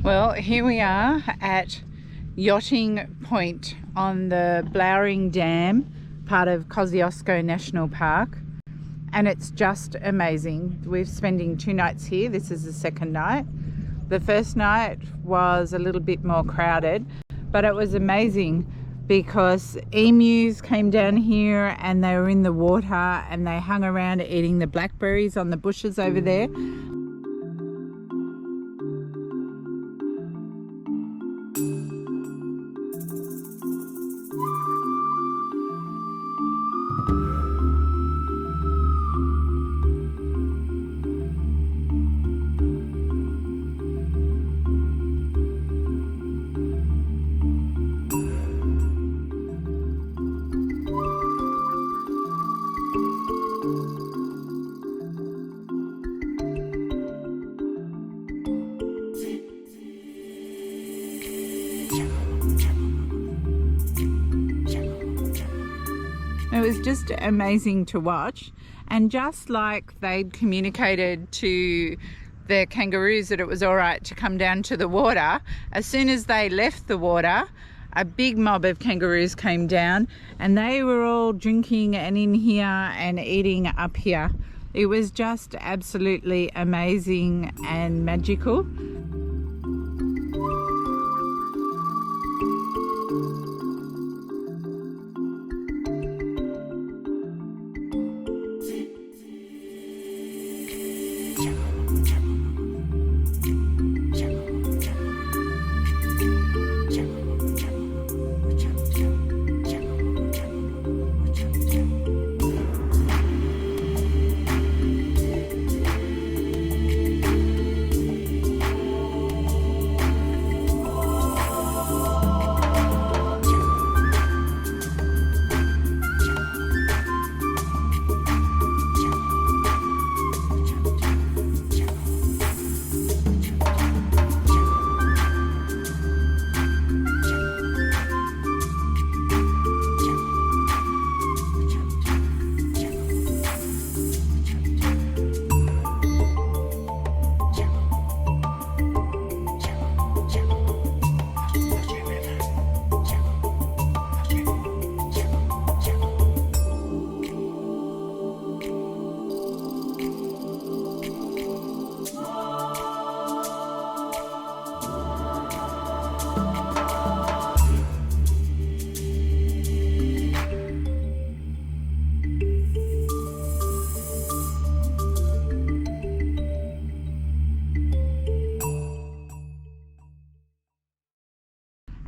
Well, here we are at Yachting Point on the Blowering Dam, part of Kosciuszko National Park, and it's just amazing. We're spending 2 nights here. This is the second night. The first night was a little bit more crowded, but it was amazing because emus came down here and they were in the water and they hung around eating the blackberries on the bushes over there. It was just amazing to watch, and just like they'd communicated to the kangaroos that it was all right to come down to the water, as soon as they left the water, a big mob of kangaroos came down and they were all drinking and in here and eating up here. It was just absolutely amazing and magical.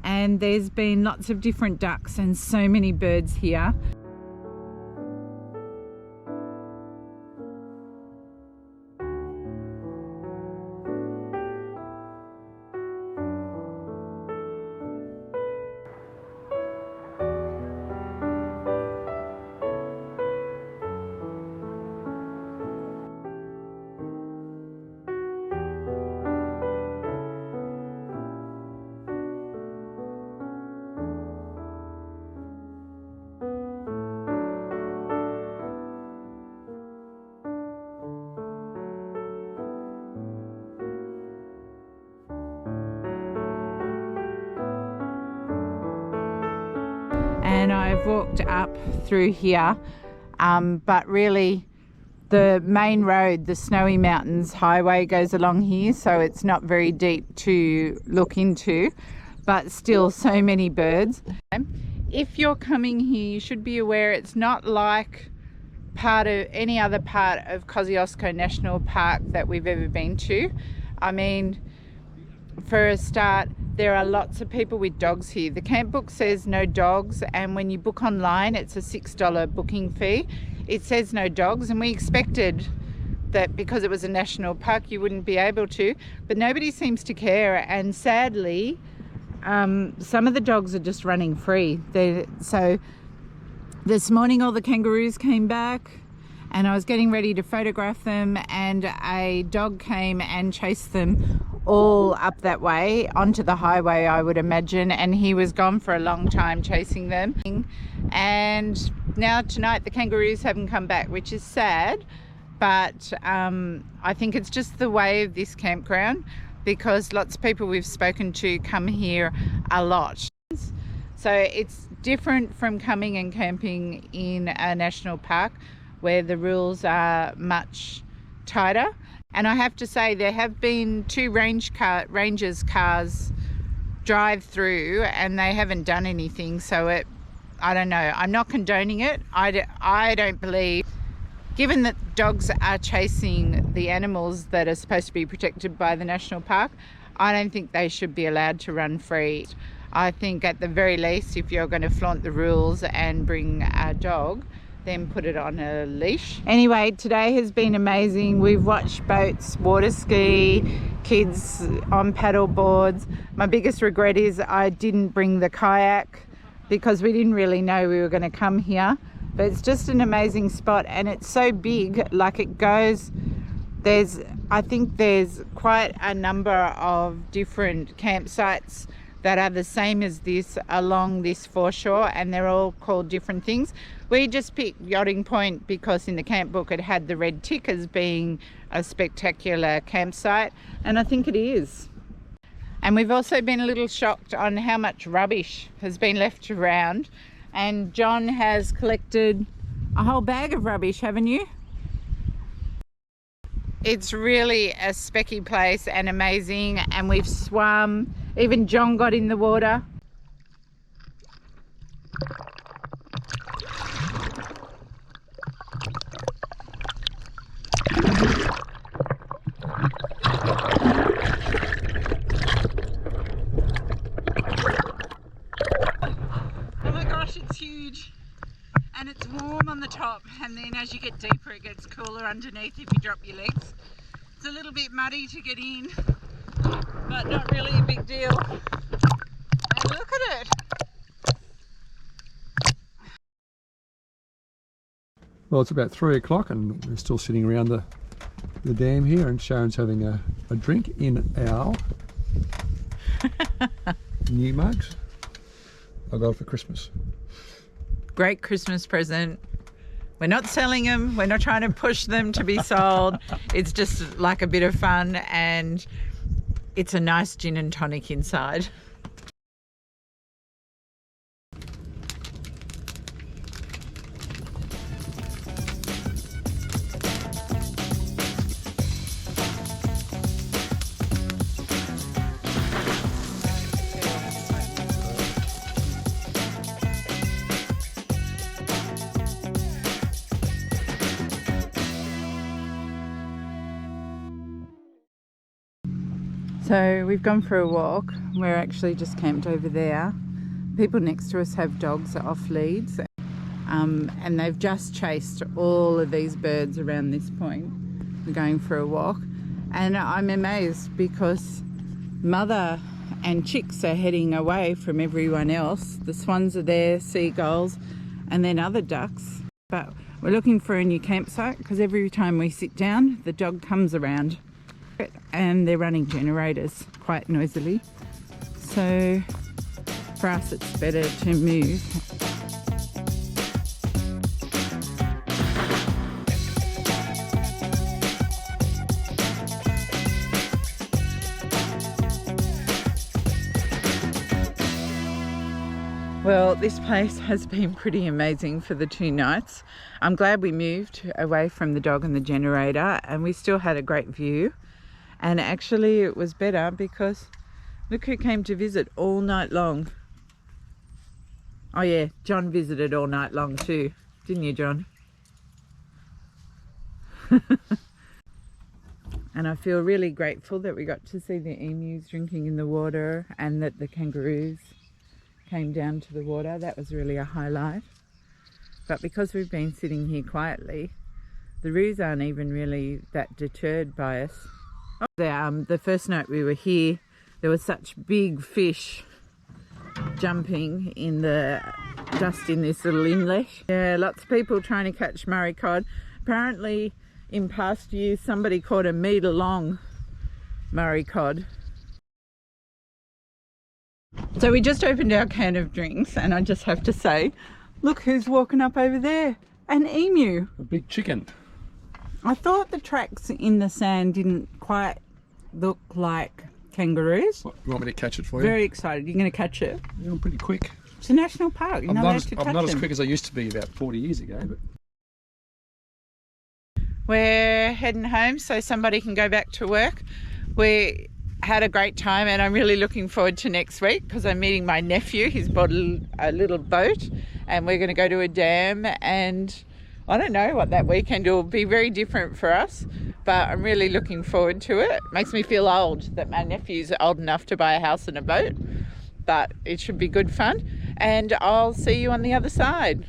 And there's been lots of different ducks and so many birds here. And I've walked up through here, but really the main road, the Snowy Mountains highway, goes along here, so it's not very deep to look into, but still so many birds. If you're coming here, you should be aware it's not like part of any other part of Kosciuszko National Park that we've ever been to. I mean, for a start, there are lots of people with dogs here. The camp book says no dogs, and when you book online, it's a $6 booking fee. It says no dogs, and we expected that because it was a national park you wouldn't be able to, but nobody seems to care. And sadly, some of the dogs are just running free. So this morning all the kangaroos came back and I was getting ready to photograph them, and a dog came and chased them all up that way onto the highway, I would imagine, and he was gone for a long time chasing them. And now tonight the kangaroos haven't come back, which is sad, but I think it's just the way of this campground. because lots of people we've spoken to come here a lot. So it's different from coming and camping in a national park where the rules are much tighter. And I have to say, there have been 2 rangers cars drive through and they haven't done anything. So I don't know, I'm not condoning it. I don't believe, given that dogs are chasing the animals that are supposed to be protected by the national park, I don't think they should be allowed to run free. I think at the very least, if you're going to flaunt the rules and bring a dog, then put it on a leash. Anyway, today has been amazing. We've watched boats, water ski, kids on paddle boards. My biggest regret is I didn't bring the kayak because we didn't really know we were going to come here. But it's just an amazing spot, and it's so big, like it goes, I think there's quite a number of different campsites that are the same as this along this foreshore, and they're all called different things. We just picked Yachting Point because in the camp book it had the red tick as being a spectacular campsite, and I think it is. And we've also been a little shocked on how much rubbish has been left around, and John has collected a whole bag of rubbish, haven't you? It's really a specky place and amazing, and we've swum. Even John got in the water. Oh my gosh, it's huge. And it's warm on the top, and then as you get deeper it gets cooler underneath if you drop your legs. It's a little bit muddy to get in, but not really a big deal. And look at it! Well, it's about 3 o'clock and we're still sitting around the dam here, and Sharon's having a drink in our new mugs I got for Christmas. Great Christmas present. We're not selling them, we're not trying to push them to be sold. It's just like a bit of fun, and it's a nice gin and tonic inside. So we've gone for a walk. We're actually just camped over there. People next to us have dogs off leads, and they've just chased all of these birds around this point. We're going for a walk, and I'm amazed because mother and chicks are heading away from everyone else. The swans are there, seagulls, and then other ducks. But we're looking for a new campsite because every time we sit down, the dog comes around. And they're running generators quite noisily, so for us it's better to move. Well, this place has been pretty amazing for the 2 nights. I'm glad we moved away from the dog and the generator, and we still had a great view. And actually it was better because look who came to visit all night long. Oh yeah, John visited all night long too, didn't you, John? And I feel really grateful that we got to see the emus drinking in the water, and that the kangaroos came down to the water. That was really a highlight. But because we've been sitting here quietly, the roos aren't even really that deterred by us. The first night we were here, there was such big fish jumping in the just in this little inlet. Yeah, lots of people trying to catch Murray cod. Apparently in past years somebody caught a metre long Murray cod. So we just opened our can of drinks, and I just have to say, look who's walking up over there, an emu. A big chicken. I thought the tracks in the sand didn't quite look like kangaroos. What, you want me to catch it for you? Very excited. You're going to catch it? Yeah, I'm pretty quick. It's a national park. You're I'm not not, allowed as, to I'm touch not as them. quick as I used to be about 40 years ago, but We're heading home so somebody can go back to work. We had a great time and I'm really looking forward to next week because I'm meeting my nephew. He's bought a little boat and we're going to go to a dam, and I don't know what that weekend will be. Very different for us, but I'm really looking forward to it. It makes me feel old that my nephew's old enough to buy a house and a boat, but it should be good fun, and I'll see you on the other side.